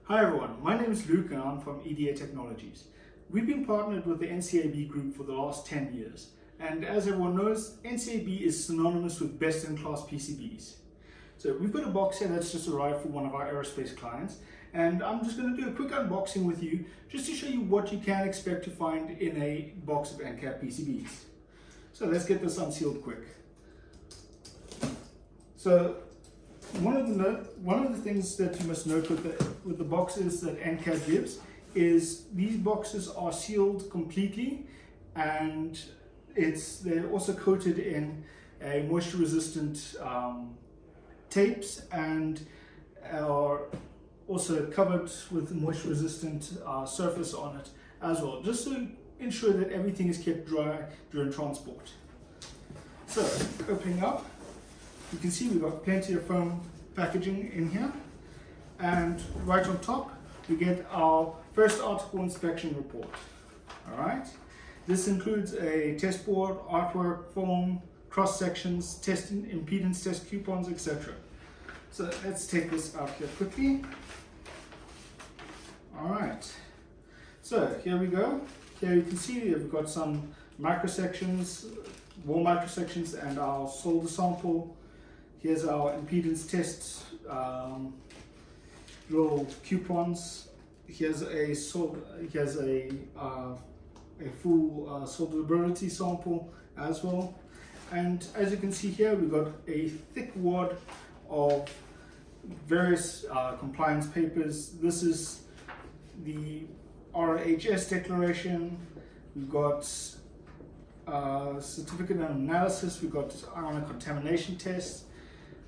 Hi everyone, my name is Luke and I'm from EDA Technologies. We've been partnered with the NCAB group for the last 10 years. And as everyone knows, NCAB is synonymous with best-in-class PCBs. So we've got a box here that's just arrived for one of our aerospace clients. And I'm just going to do a quick unboxing with you just to show you what you can expect to find in a box of NCAB PCBs. So let's get this unsealed quick. So one of the things that you must note with the boxes that NCAB gives is these boxes are sealed completely, and they're also coated in a moisture resistant tapes, and are also covered with moisture resistant surface on it as well, just to ensure that everything is kept dry during transport. So opening up, you can see we've got plenty of foam packaging in here, and right on top we get our first article inspection report. Alright, this includes a test board, artwork, foam, cross sections, testing, impedance test coupons, etc. So let's take this out here quickly. Alright, so here we go. Here you can see we've got some microsections, wall microsections, and our solder sample. Here's our impedance test little coupons. Here's a full solderability sample as well. And as you can see here, we've got a thick wad of various compliance papers. This is the RHS declaration. We've got certificate of analysis. We've got ionic contamination test.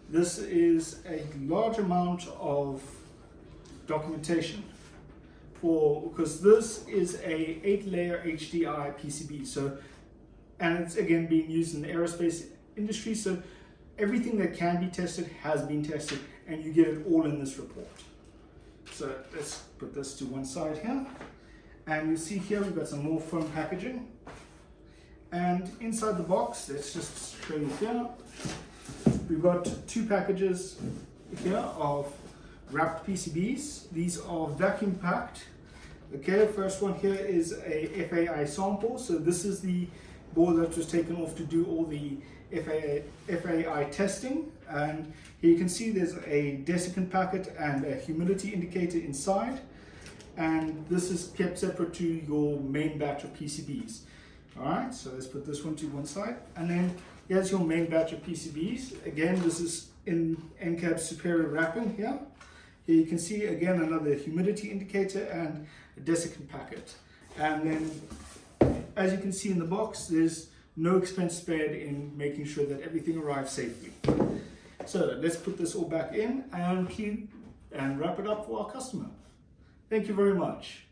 This is a large amount of documentation because this is a 8-layer HDI PCB. And it's again being used in the aerospace industry. So everything that can be tested has been tested, and you get it all in this report. So let's put this to one side here, and you see here we've got some more foam packaging. And inside the box, let's just show you here. We've got two packages here of wrapped PCBs. These are vacuum packed. Okay, first one here is a FAI sample. So this is the board that was taken off to do all the FAI testing. And here you can see there's a desiccant packet and a humidity indicator inside. And this is kept separate to your main batch of PCBs. Alright, so let's put this one to one side. And then here's your main batch of PCBs. Again, this is in NCAB superior wrapping here. Here you can see again another humidity indicator and a desiccant packet. And then, as you can see in the box, there's no expense spared in making sure that everything arrives safely. So let's put this all back in and wrap it up for our customer. Thank you very much.